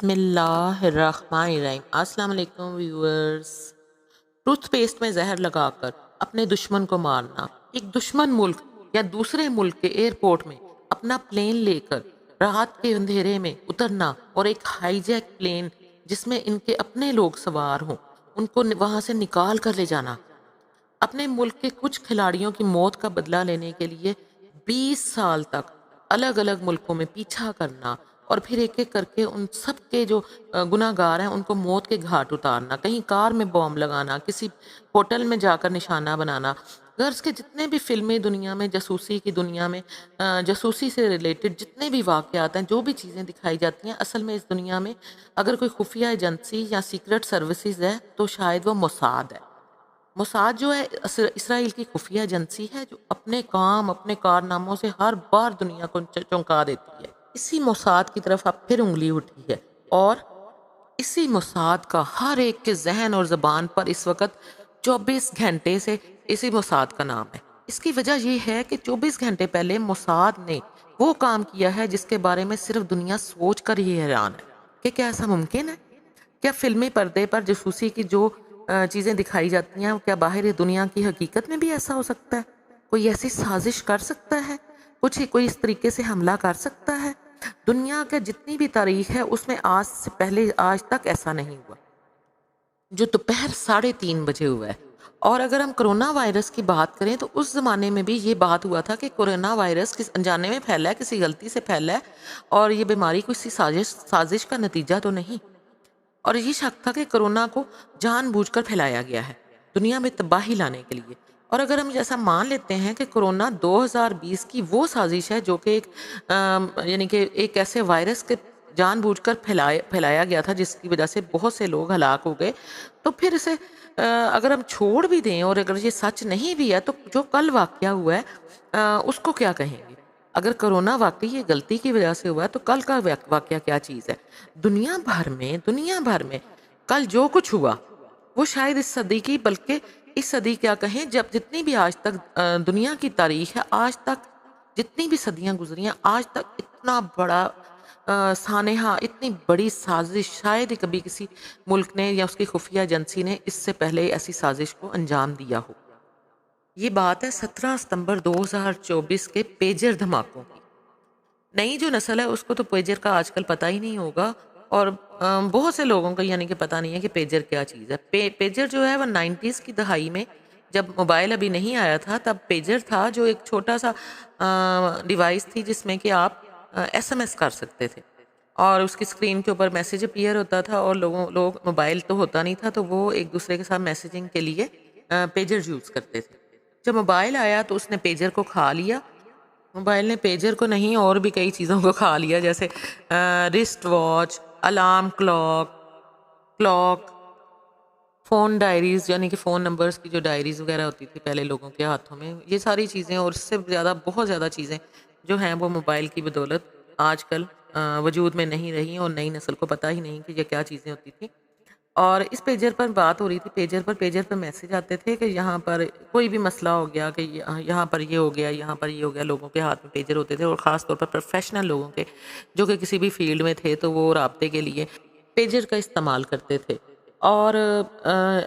بسم اللہ الرحمن الرحیم۔ السلام علیکم ویورز۔ ٹوتھ پیسٹ میں زہر لگا کر اپنے دشمن کو مارنا، ایک دشمن ملک یا دوسرے ملک کے ایئرپورٹ میں اپنا پلین لے کر رات کے اندھیرے میں اترنا اور ایک ہائی جیک پلین جس میں ان کے اپنے لوگ سوار ہوں ان کو وہاں سے نکال کر لے جانا، اپنے ملک کے کچھ کھلاڑیوں کی موت کا بدلہ لینے کے لیے 20 سال تک الگ الگ ملکوں میں پیچھا کرنا اور پھر ایک ایک کر کے ان سب کے جو گناہ گار ہیں ان کو موت کے گھاٹ اتارنا، کہیں کار میں بوم لگانا، کسی ہوٹل میں جا کر نشانہ بنانا، غرض کے جتنے بھی فلمی دنیا میں، جاسوسی کی دنیا میں، جاسوسی سے ریلیٹڈ جتنے بھی واقعات ہیں، جو بھی چیزیں دکھائی جاتی ہیں، اصل میں اس دنیا میں اگر کوئی خفیہ ایجنسی یا سیکرٹ سروسز ہے تو شاید وہ موساد ہے۔ موساد جو ہے اسرائیل کی خفیہ ایجنسی ہے جو اپنے کام، اپنے کارناموں سے ہر بار دنیا کو چونکا دیتی ہے۔ اسی موساد کی طرف اب پھر انگلی اٹھی ہے اور اسی موساد کا ہر ایک کے ذہن اور زبان پر اس وقت 24 گھنٹے سے اسی موساد کا نام ہے۔ اس کی وجہ یہ ہے کہ 24 گھنٹے پہلے موساد نے وہ کام کیا ہے جس کے بارے میں صرف دنیا سوچ کر ہی حیران ہے کہ کیا ایسا ممکن ہے؟ کیا فلمی پردے پر جاسوسی کی جو چیزیں دکھائی جاتی ہیں کیا باہر دنیا کی حقیقت میں بھی ایسا ہو سکتا ہے؟ کوئی ایسی سازش کر سکتا ہے؟ کوئی اس طریقے سے حملہ کر سکتا ہے؟ دنیا کے جتنی بھی تاریخ ہے اس میں آج سے پہلے آج تک ایسا نہیں ہوا جو دوپہر 3:30 بجے ہوا ہے۔ اور اگر ہم کرونا وائرس کی بات کریں تو اس زمانے میں بھی یہ بات ہوا تھا کہ کرونا وائرس کس انجانے میں پھیلا ہے، کسی غلطی سے پھیلا ہے اور یہ بیماری کسی سازش کا نتیجہ تو نہیں، اور یہ شک تھا کہ کرونا کو جان بوجھ کر پھیلایا گیا ہے دنیا میں تباہی لانے کے لیے۔ اور اگر ہم جیسا مان لیتے ہیں کہ کرونا 2020 کی وہ سازش ہے جو کہ یعنی کہ ایک ایسے وائرس کے جان بوجھ کر پھیلایا گیا تھا جس کی وجہ سے بہت سے لوگ ہلاک ہو گئے، تو پھر اسے اگر ہم چھوڑ بھی دیں اور اگر یہ سچ نہیں بھی ہے تو جو کل واقعہ ہوا ہے اس کو کیا کہیں گے؟ اگر کرونا واقعی یہ غلطی کی وجہ سے ہوا ہے تو کل کا واقعہ کیا چیز ہے؟ دنیا بھر میں کل جو کچھ ہوا وہ شاید اس صدی کی، بلکہ اس صدی کیا کہیں، جب جتنی بھی آج تک دنیا کی تاریخ ہے، آج تک جتنی بھی صدیاں گزری ہیں، آج تک اتنا بڑا سانحہ، اتنی بڑی سازش شاید ہی کبھی کسی ملک نے یا اس کی خفیہ ایجنسی نے اس سے پہلے ایسی سازش کو انجام دیا ہو۔ یہ بات ہے 17 ستمبر 2024 کے پیجر دھماکوں کی۔ نئی جو نسل ہے اس کو تو پیجر کا آج کل پتہ ہی نہیں ہوگا، اور بہت سے لوگوں کو یعنی کہ پتہ نہیں ہے کہ پیجر کیا چیز ہے۔ پیجر جو ہے وہ 90s کی دہائی میں جب موبائل ابھی نہیں آیا تھا تب پیجر تھا، جو ایک چھوٹا سا ڈیوائس تھی جس میں کہ آپ SMS کر سکتے تھے اور اس کی اسکرین کے اوپر میسیج اپیئر ہوتا تھا، اور لوگ موبائل تو ہوتا نہیں تھا تو وہ ایک دوسرے کے ساتھ میسیجنگ کے لیے پیجر یوز کرتے تھے۔ جب موبائل آیا تو اس نے پیجر کو کھا لیا، موبائل نے پیجر کو نہیں اور بھی کئی چیزوں کو کھا لیا، جیسے wrist watch, alarm clock, phone diaries یعنی کہ فون نمبرز کی جو ڈائریز وغیرہ ہوتی تھی پہلے لوگوں کے ہاتھوں میں، یہ ساری چیزیں اور اس سے زیادہ بہت زیادہ چیزیں جو ہیں وہ موبائل کی بدولت آج کل وجود میں نہیں رہی، اور نئی نسل کو پتہ ہی نہیں کہ یہ کیا چیزیں ہوتی تھیں۔ اور اس پیجر پر بات ہو رہی تھی، پیجر پر میسج آتے تھے کہ یہاں پر کوئی بھی مسئلہ ہو گیا، کہ یہاں پر یہ ہو گیا، یہاں پر یہ ہو گیا، لوگوں کے ہاتھ میں پیجر ہوتے تھے، اور خاص طور پر پروفیشنل لوگوں کے جو کہ کسی بھی فیلڈ میں تھے تو وہ رابطے کے لیے پیجر کا استعمال کرتے تھے۔ اور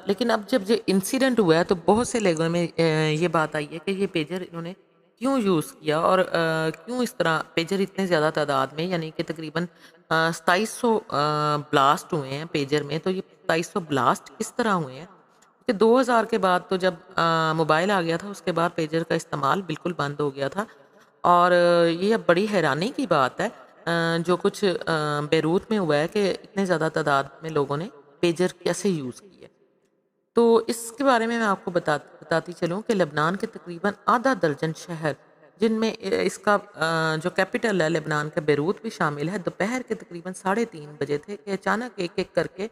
لیکن اب جب یہ انسیڈنٹ ہوا ہے تو بہت سے لوگوں میں یہ بات آئی ہے کہ یہ پیجر انہوں نے کیوں یوز کیا، اور کیوں اس طرح پیجر اتنے زیادہ تعداد میں، یعنی کہ تقریباً 2700 بلاسٹ ہوئے ہیں پیجر میں۔ تو یہ 2700 بلاسٹ کس طرح ہوئے ہیں کہ 2000 کے بعد تو جب موبائل آ گیا تھا اس کے بعد پیجر کا استعمال بالکل بند ہو گیا تھا، اور یہ اب بڑی حیرانی کی بات ہے جو کچھ بیروت میں ہوا ہے کہ اتنے زیادہ تعداد میں لوگوں نے پیجر کیسے یوز کیے۔ تو اس کے بارے میں آپ کو بتاتی چلوں کہ لبنان کے تقریباً آدھا درجن شہر، جن میں اس کا جو کیپٹل ہے لبنان کا بیروت بھی شامل ہے، دوپہر کے تقریباً 3:30 بجے تھے کہ اچانک ایک ایک کر کے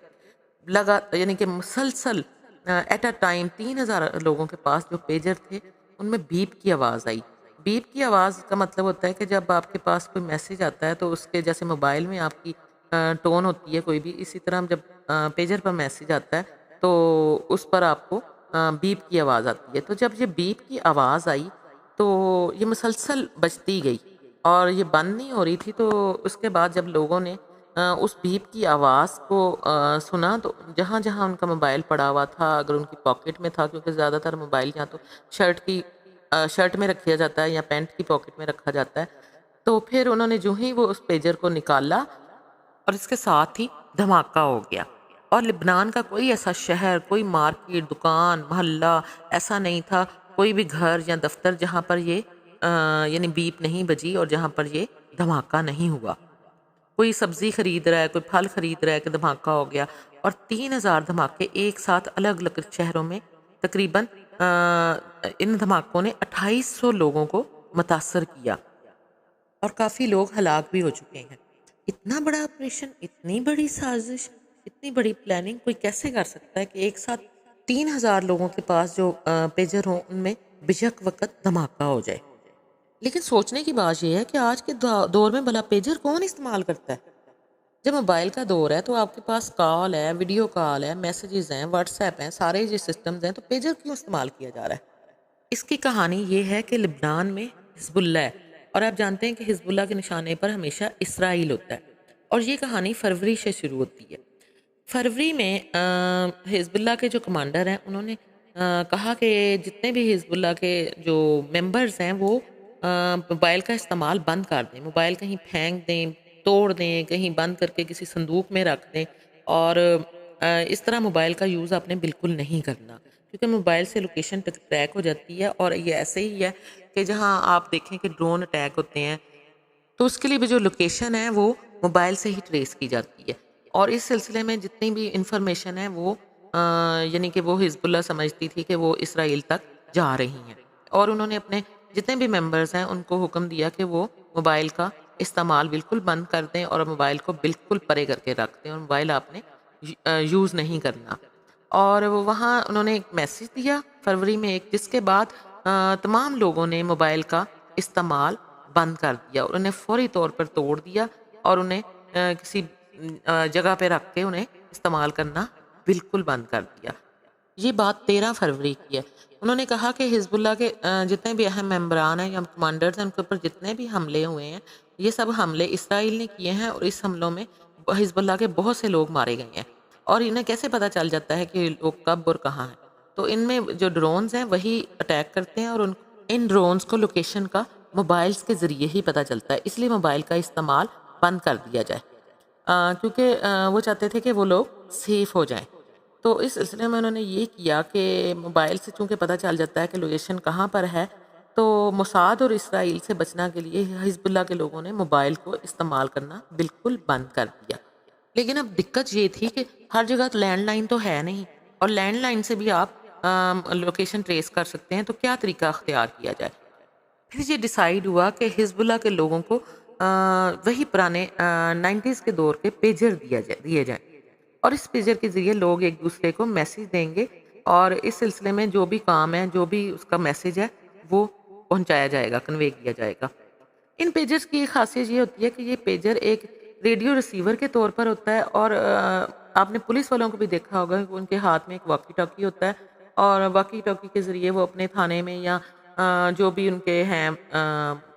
یعنی کہ مسلسل ایٹ اے ٹائم 3000 لوگوں کے پاس جو پیجر تھے ان میں بیپ کی آواز آئی۔ بیپ کی آواز کا مطلب ہوتا ہے کہ جب آپ کے پاس کوئی میسج آتا ہے تو اس کے جیسے موبائل میں آپ کی ٹون ہوتی ہے کوئی بھی، اسی طرح جب پیجر پر میسج آتا ہے تو اس پر آپ کو بیپ کی آواز آتی ہے۔ تو جب یہ بیپ کی آواز آئی تو یہ مسلسل بجتی گئی اور یہ بند نہیں ہو رہی تھی، تو اس کے بعد جب لوگوں نے اس بیپ کی آواز کو سنا تو جہاں جہاں ان کا موبائل پڑا ہوا تھا، اگر ان کی پاکٹ میں تھا، کیونکہ زیادہ تر موبائل یا تو شرٹ میں رکھا جاتا ہے یا پینٹ کی پاکٹ میں رکھا جاتا ہے، تو پھر انہوں نے جو ہی وہ اس پیجر کو نکالا اور اس کے ساتھ ہی دھماکہ ہو گیا۔ اور لبنان کا کوئی ایسا شہر، کوئی مارکیٹ، دکان، محلہ ایسا نہیں تھا، کوئی بھی گھر یا دفتر جہاں پر یہ یعنی بیپ نہیں بجی اور جہاں پر یہ دھماکہ نہیں ہوا۔ کوئی سبزی خرید رہا ہے، کوئی پھل خرید رہا ہے کہ دھماکہ ہو گیا، اور 3000 دھماکے ایک ساتھ الگ الگ شہروں میں تقریباً ان دھماکوں نے 2800 لوگوں کو متاثر کیا اور کافی لوگ ہلاک بھی ہو چکے ہیں۔ اتنا بڑا آپریشن، اتنی بڑی سازش، اتنی بڑی پلاننگ کوئی کیسے کر سکتا ہے کہ ایک ساتھ 3000 لوگوں کے پاس جو پیجر ہوں ان میں بیشک وقت دھماکہ ہو جائے۔ لیکن سوچنے کی بات یہ ہے کہ آج کے دور میں بھلا پیجر کون استعمال کرتا ہے؟ جب موبائل کا دور ہے تو آپ کے پاس کال ہے، ویڈیو کال ہے، میسیجز ہیں، واٹس ایپ ہیں، سارے یہ سسٹمز ہیں، تو پیجر کیوں استعمال کیا جا رہا ہے؟ اس کی کہانی یہ ہے کہ لبنان میں حزب اللہ ہے، اور آپ جانتے ہیں کہ حزب اللہ کے نشانے پر ہمیشہ اسرائیل ہوتا ہے، اور یہ کہانی فروری سے شروع ہوتی ہے۔ فروری میں حزب اللہ کے جو کمانڈر ہیں انہوں نے کہا کہ جتنے بھی حزب اللہ کے جو ممبرز ہیں وہ موبائل کا استعمال بند کر دیں، موبائل کہیں پھینک دیں، توڑ دیں، کہیں بند کر کے کسی صندوق میں رکھ دیں، اور اس طرح موبائل کا یوز آپ نے بالکل نہیں کرنا، کیونکہ موبائل سے لوکیشن ٹریک ہو جاتی ہے، اور یہ ایسے ہی ہے کہ جہاں آپ دیکھیں کہ ڈرون اٹیک ہوتے ہیں تو اس کے لیے بھی جو لوکیشن ہے وہ موبائل سے ہی ٹریس کی جاتی ہے، اور اس سلسلے میں جتنی بھی انفارمیشن ہے وہ یعنی کہ وہ حزب اللہ سمجھتی تھی کہ وہ اسرائیل تک جا رہی ہیں، اور انہوں نے اپنے جتنے بھی ممبرز ہیں ان کو حکم دیا کہ وہ موبائل کا استعمال بالکل بند کر دیں اور موبائل کو بالکل پرے کر کے رکھ دیں، اور موبائل آپ نے یوز نہیں کرنا۔ اور وہ وہاں انہوں نے ایک میسج دیا فروری میں ایک، جس کے بعد تمام لوگوں نے موبائل کا استعمال بند کر دیا اور انہیں فوری طور پر توڑ دیا، اور انہیں کسی جگہ پہ رکھ کے انہیں استعمال کرنا بالکل بند کر دیا۔ یہ بات 13 فروری کی ہے۔ انہوں نے کہا کہ حزب اللہ کے جتنے بھی اہم ممبران ہیں یا کمانڈرز ہیں ان کے اوپر جتنے بھی حملے ہوئے ہیں یہ سب حملے اسرائیل نے کیے ہیں، اور اس حملوں میں حزب اللہ کے بہت سے لوگ مارے گئے ہیں، اور انہیں کیسے پتہ چل جاتا ہے کہ لوگ کب اور کہاں ہیں؟ تو ان میں جو ڈرونز ہیں وہی اٹیک کرتے ہیں، اور ان ڈرونز کو لوکیشن کا موبائلز کے ذریعے ہی پتہ چلتا ہے، اس لیے موبائل کا استعمال بند کر دیا جائے، کیونکہ وہ چاہتے تھے کہ وہ لوگ سیف ہو جائیں۔ تو اس سلسلے میں انہوں نے یہ کیا کہ موبائل سے چونکہ پتہ چل جاتا ہے کہ لوکیشن کہاں پر ہے، تو موساد اور اسرائیل سے بچنا کے لیے حزب اللہ کے لوگوں نے موبائل کو استعمال کرنا بالکل بند کر دیا۔ لیکن اب دقت یہ تھی کہ ہر جگہ لینڈ لائن تو ہے نہیں، اور لینڈ لائن سے بھی آپ لوکیشن ٹریس کر سکتے ہیں، تو کیا طریقہ اختیار کیا جائے؟ پھر یہ ڈیسائیڈ ہوا کہ حزب اللہ کے لوگوں کو وہی پرانے 90s کے دور کے پیجر دیے جائیں، اور اس پیجر کے ذریعے لوگ ایک دوسرے کو میسج دیں گے، اور اس سلسلے میں جو بھی کام ہے، جو بھی اس کا میسج ہے وہ پہنچایا جائے گا، کنوے کیا جائے گا۔ ان پیجرز کی ایک خاصیت یہ ہوتی ہے کہ یہ پیجر ایک ریڈیو ریسیور کے طور پر ہوتا ہے، اور آپ نے پولیس والوں کو بھی دیکھا ہوگا کہ ان کے ہاتھ میں ایک واکی ٹاکی ہوتا ہے، اور واکی ٹاکی کے ذریعے وہ اپنے تھانے میں یا جو بھی ان کے ہیں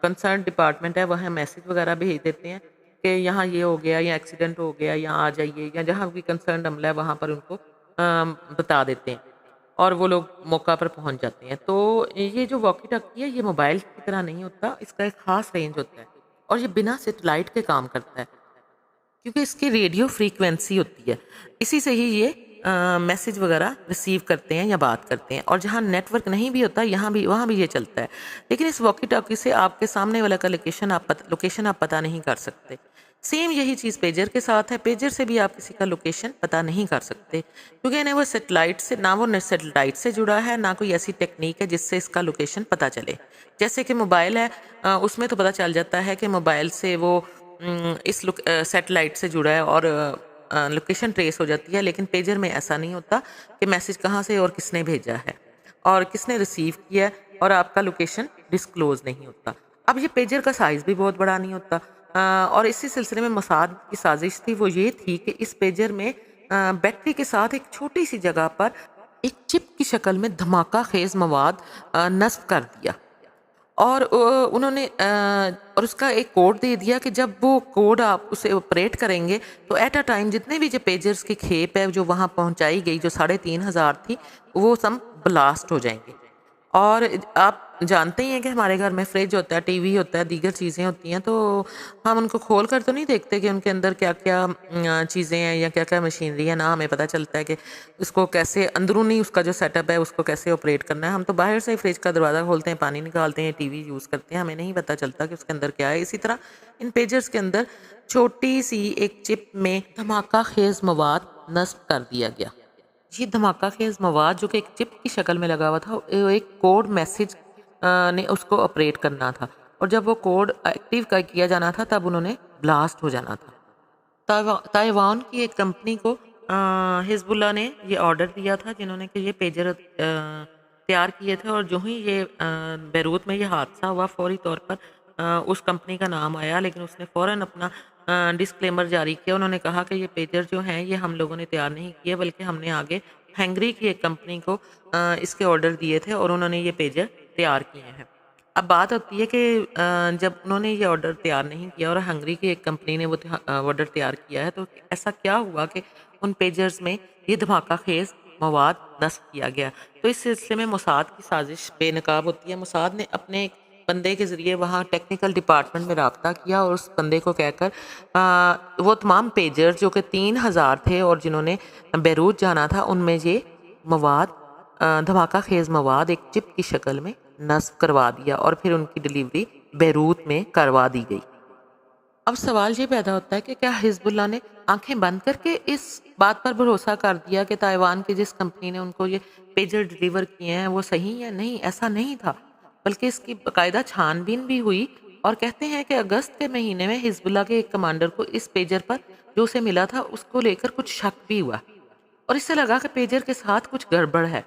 کنسرن ڈپارٹمنٹ ہے وہاں میسج وغیرہ بھیج دیتے ہیں کہ یہاں یہ ہو گیا، یا ایکسیڈنٹ ہو گیا، یہاں آ جائیے، یا جہاں بھی کنسرن عملہ ہے وہاں پر ان کو بتا دیتے ہیں، اور وہ لوگ موقع پر پہنچ جاتے ہیں۔ تو یہ جو واکی ٹاکی ہے یہ موبائل کی طرح نہیں ہوتا، اس کا ایک خاص رینج ہوتا ہے، اور یہ بنا سیٹلائٹ کے کام کرتا ہے، کیونکہ اس کی ریڈیو فریکوینسی ہوتی ہے، اسی سے ہی یہ میسج وغیرہ ریسیو کرتے ہیں یا بات کرتے ہیں، اور جہاں نیٹ ورک نہیں بھی ہوتا وہاں بھی یہ چلتا ہے۔ لیکن اس واکی ٹاکی سے آپ کے سامنے والا کا لوکیشن آپ پتہ نہیں کر سکتے۔ سیم یہی چیز پیجر کے ساتھ ہے، پیجر سے بھی آپ کسی کا لوکیشن پتہ نہیں کر سکتے، کیونکہ انہیں وہ سیٹلائٹ سے جڑا ہے، نہ کوئی ایسی ٹیکنیک ہے جس سے اس کا لوکیشن پتہ چلے۔ جیسے کہ موبائل ہے، اس میں تو پتہ چل جاتا ہے کہ موبائل سے وہ اس سیٹلائٹ سے جڑا ہے اور لوکیشن ٹریس ہو جاتی ہے، لیکن پیجر میں ایسا نہیں ہوتا کہ میسج کہاں سے اور کس نے بھیجا ہے اور کس نے ریسیو کیا ہے، اور آپ کا لوکیشن ڈسکلوز نہیں ہوتا۔ اب یہ پیجر کا سائز بھی بہت بڑا نہیں ہوتا، اور اسی سلسلے میں موساد کی سازش تھی وہ یہ تھی کہ اس پیجر میں بیٹری کے ساتھ ایک چھوٹی سی جگہ پر ایک چپ کی شکل میں دھماکہ خیز مواد نصب کر دیا، اور انہوں نے اور اس کا ایک کوڈ دے دیا کہ جب وہ کوڈ آپ اسے آپریٹ کریں گے تو ایٹ اے ٹائم جتنے بھی جو پیجرز کی کھیپ ہے جو وہاں پہنچائی گئی جو 3,500 تھی وہ سب بلاسٹ ہو جائیں گے۔ اور آپ جانتے ہی ہیں کہ ہمارے گھر میں فریج ہوتا ہے، ٹی وی ہوتا ہے، دیگر چیزیں ہوتی ہیں، تو ہم ان کو کھول کر تو نہیں دیکھتے کہ ان کے اندر کیا کیا چیزیں ہیں یا کیا کیا مشینری ہے، نہ ہمیں پتہ چلتا ہے کہ اس کو کیسے اندرونی اس کا جو سیٹ اپ ہے اس کو کیسے آپریٹ کرنا ہے۔ ہم تو باہر سے ہی فریج کا دروازہ کھولتے ہیں، پانی نکالتے ہیں، ٹی وی یوز کرتے ہیں، ہمیں نہیں پتہ چلتا کہ اس کے اندر کیا ہے۔ اسی طرح ان پیجرز کے اندر چھوٹی سی ایک چپ میں دھماکہ خیز مواد نصب کر دیا گیا۔ یہ دھماکہ خیز مواد جو کہ ایک چپ کی شکل میں لگا ہوا تھا، ایک کوڈ میسج نے اس کو آپریٹ کرنا تھا، اور جب وہ کوڈ ایکٹیو کیا جانا تھا تب انہوں نے بلاسٹ ہو جانا تھا۔ تائیوان کی ایک کمپنی کو حزب اللہ نے یہ آرڈر دیا تھا، جنہوں نے کہ یہ پیجر تیار کیے تھے، اور جو ہی یہ بیروت میں یہ حادثہ ہوا فوری طور پر اس کمپنی کا نام آیا، لیکن اس نے فوراً اپنا ڈسکلیمر جاری کیا۔ انہوں نے کہا کہ یہ پیجر جو ہیں یہ ہم لوگوں نے تیار نہیں کیے، بلکہ ہم نے آگے ہنگری کی ایک کمپنی کو اس کے آرڈر دیے تھے اور انہوں نے یہ پیجر تیار کیے ہیں۔ اب بات ہوتی ہے کہ جب انہوں نے یہ آرڈر تیار نہیں کیا اور ہنگری کی ایک کمپنی نے وہ آرڈر تیار کیا ہے، تو ایسا کیا ہوا کہ ان پیجرز میں یہ دھماکہ خیز مواد نصب کیا گیا۔ تو اس سلسلے میں موساد کی سازش بے نقاب ہوتی ہے۔ موساد نے اپنے ایک بندے کے ذریعے وہاں ٹیکنیکل ڈپارٹمنٹ میں رابطہ کیا اور اس بندے کو کہہ کر وہ تمام پیجرز جو کہ 3,000 تھے اور جنہوں نے بیروت جانا تھا، ان میں یہ مواد دھماکہ خیز مواد ایک چپ کی شکل میں نصب کروا دیا اور پھر ان کی ڈیلیوری بیروت میں کروا دی گئی۔ اب سوال یہ پیدا ہوتا ہے کہ کیا حزب اللہ نے آنکھیں بند کر کے اس بات پر بھروسہ کر دیا کہ تائیوان کی جس کمپنی نے ان کو یہ پیجر ڈیلیور کیے ہیں وہ صحیح ہے؟ نہیں، ایسا نہیں تھا، بلکہ اس کی باقاعدہ چھان بین بھی ہوئی، اور کہتے ہیں کہ اگست کے مہینے میں حزب اللہ کے ایک کمانڈر کو اس پیجر پر جو اسے ملا تھا اس کو لے کر کچھ شک بھی ہوا، اور اس سے لگا کہ پیجر کے ساتھ کچھ گڑبڑ ہے،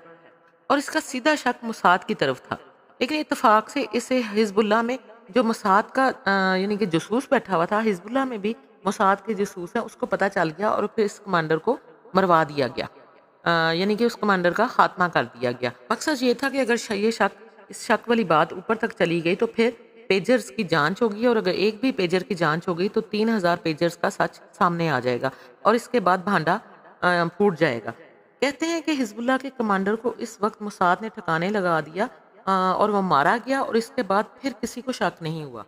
اور اس کا سیدھا شک موساد کی طرف تھا۔ لیکن اتفاق سے اسے حزب اللہ میں جو موساد کا یعنی کہ جاسوس بیٹھا ہوا تھا، حزب اللہ میں بھی موساد کے جاسوس ہیں، اس کو پتہ چل گیا اور پھر اس کمانڈر کو مروا دیا گیا، یعنی کہ اس کمانڈر کا خاتمہ کر دیا گیا۔ مقصد یہ تھا کہ اگر یہ شک اس شک والی بات اوپر تک چلی گئی تو پھر پیجرز کی جانچ ہوگی، اور اگر ایک بھی پیجر کی جانچ ہوگی تو 3,000 پیجرز کا سچ سامنے آ جائے گا، اور اس کے بعد بھانڈا پھوٹ جائے گا۔ کہتے ہیں کہ حزب اللہ کے کمانڈر کو اس وقت موساد نے ٹھکانے لگا دیا، اور وہ مارا گیا، اور اس کے بعد پھر کسی کو شک نہیں ہوا۔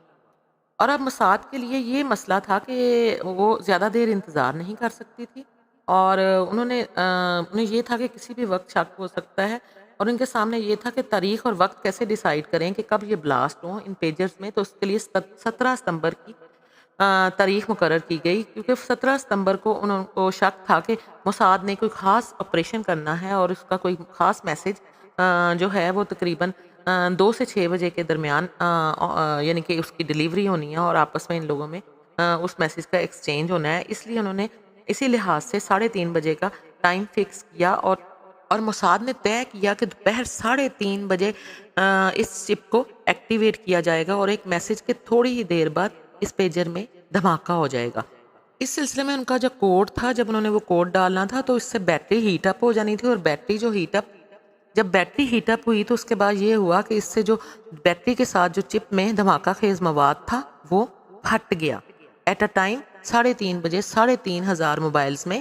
اور اب موساد کے لیے یہ مسئلہ تھا کہ وہ زیادہ دیر انتظار نہیں کر سکتی تھی، اور انہیں یہ تھا کہ کسی بھی وقت شک ہو سکتا ہے، اور ان کے سامنے یہ تھا کہ تاریخ اور وقت کیسے ڈیسائیڈ کریں کہ کب یہ بلاسٹ ہوں ان پیجرز میں۔ تو اس کے لیے 17 ستمبر کی تاریخ مقرر کی گئی، کیونکہ 17 ستمبر کو انہوں کو شک تھا کہ موساد نے کوئی خاص آپریشن کرنا ہے، اور اس کا کوئی خاص میسج جو ہے وہ تقریباً 2 سے 6 بجے کے درمیان یعنی کہ اس کی ڈیلیوری ہونی ہے، اور آپس میں ان لوگوں میں اس میسج کا ایکسچینج ہونا ہے۔ اس لیے انہوں نے اسی لحاظ سے 3:30 بجے کا ٹائم فکس کیا، اور موساد نے طے کیا کہ دوپہر 3:30 بجے اس چپ کو ایکٹیویٹ کیا جائے گا، اور ایک میسج کے تھوڑی ہی دیر بعد اس پیجر میں دھماکہ ہو جائے گا۔ اس سلسلے میں ان کا جو کوڈ تھا، جب انہوں نے وہ کوڈ ڈالنا تھا تو اس سے بیٹری ہیٹ اپ ہو جانی تھی، اور بیٹری جو جب بیٹری ہیٹ اپ ہوئی تو اس کے بعد یہ ہوا کہ اس سے جو بیٹری کے ساتھ جو چپ میں دھماکہ خیز مواد تھا وہ پھٹ گیا۔ ایٹ اے ٹائم 3:30 بجے 3,500 موبائلز میں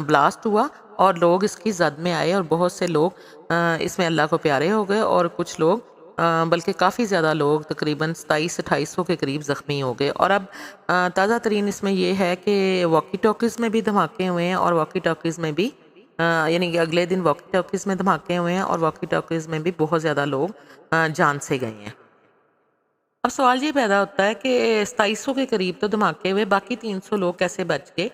بلاسٹ ہوا، اور لوگ اس کی زد میں آئے، اور بہت سے لوگ اس میں اللہ کو پیارے ہو گئے، اور کچھ لوگ بلکہ کافی زیادہ لوگ تقریباً 2700-2800 کے قریب زخمی ہو گئے۔ اور اب تازہ ترین اس میں یہ ہے کہ واکی ٹاکیز میں بھی دھماکے ہوئے ہیں، اور واکی ٹاکیز میں بھی یعنی کہ اگلے دن واکی ٹاکیز میں دھماکے ہوئے ہیں، اور واکی ٹاکیز میں بھی بہت زیادہ لوگ جان سے گئے ہیں۔ اب سوال یہ پیدا ہوتا ہے کہ 2700 کے قریب تو دھماکے ہوئے، باقی 300 لوگ کیسے بچ گئے؟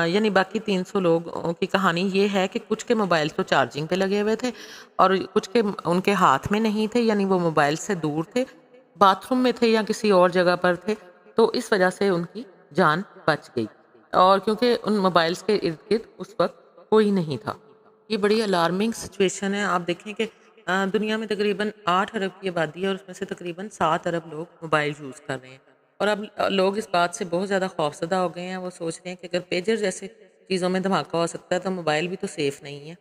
یعنی باقی 300 لوگوں کی کہانی یہ ہے کہ کچھ کے موبائل تو چارجنگ پہ لگے ہوئے تھے، اور کچھ کے ان کے ہاتھ میں نہیں تھے، یعنی وہ موبائل سے دور تھے، باتھ روم میں تھے یا کسی اور جگہ پر تھے، تو اس وجہ سے ان کی جان بچ گئی، اور کیونکہ ان موبائلز کے ارد گرد اس وقت کوئی نہیں تھا۔ یہ بڑی الارمنگ سچویشن ہے۔ آپ دیکھیں کہ دنیا میں تقریباً 8 ارب کی آبادی ہے، اور اس میں سے تقریباً 7 ارب لوگ موبائل یوز کر رہے ہیں، اور اب لوگ اس بات سے بہت زیادہ خوفزدہ ہو گئے ہیں۔ وہ سوچ رہے ہیں کہ اگر پیجر جیسے چیزوں میں دھماکہ ہو سکتا ہے تو موبائل بھی تو سیف نہیں ہے۔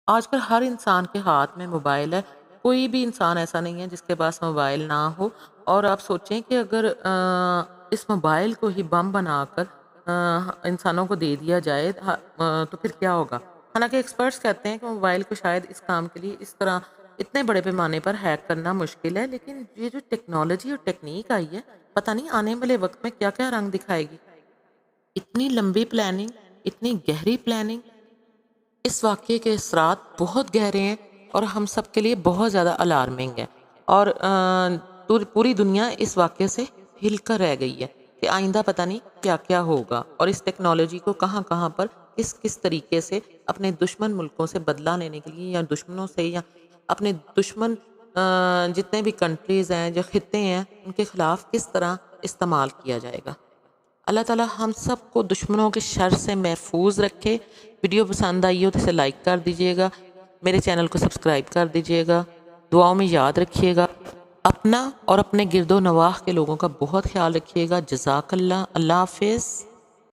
آج کل ہر انسان کے ہاتھ میں موبائل ہے، کوئی بھی انسان ایسا نہیں ہے جس کے پاس موبائل نہ ہو، اور آپ سوچیں کہ اگر اس موبائل کو ہی بم بنا کر انسانوں کو دے دیا جائے تو پھر کیا ہوگا؟ حالانکہ ایکسپرٹس کہتے ہیں کہ موبائل کو شاید اس کام کے لیے اس طرح اتنے بڑے پیمانے پر ہیک کرنا مشکل ہے، لیکن یہ جو ٹیکنالوجی اور ٹیکنیک آئی ہے، پتہ نہیں آنے والے وقت میں کیا کیا رنگ دکھائے گی۔ اتنی لمبی پلاننگ، اتنی گہری پلاننگ، اس واقعے کے اثرات بہت گہرے ہیں اور ہم سب کے لیے بہت زیادہ الارمنگ ہے، اور پوری دنیا اس واقعے سے ہل کر رہ گئی ہے کہ آئندہ پتہ نہیں کیا کیا ہوگا، اور اس ٹیکنالوجی کو کہاں کہاں پر کس کس طریقے سے اپنے دشمن ملکوں سے بدلہ لینے کے لیے، یا دشمنوں سے، یا اپنے دشمن جتنے بھی کنٹریز ہیں، جو خطے ہیں، ان کے خلاف کس طرح استعمال کیا جائے گا۔ اللہ تعالیٰ ہم سب کو دشمنوں کے شر سے محفوظ رکھے۔ ویڈیو پسند آئی ہو تو اسے لائک کر دیجئے گا، میرے چینل کو سبسکرائب کر دیجئے گا، دعاؤں میں یاد رکھیے گا، اپنا اور اپنے گرد و نواح کے لوگوں کا بہت خیال رکھیے گا۔ جزاک اللہ، اللہ حافظ۔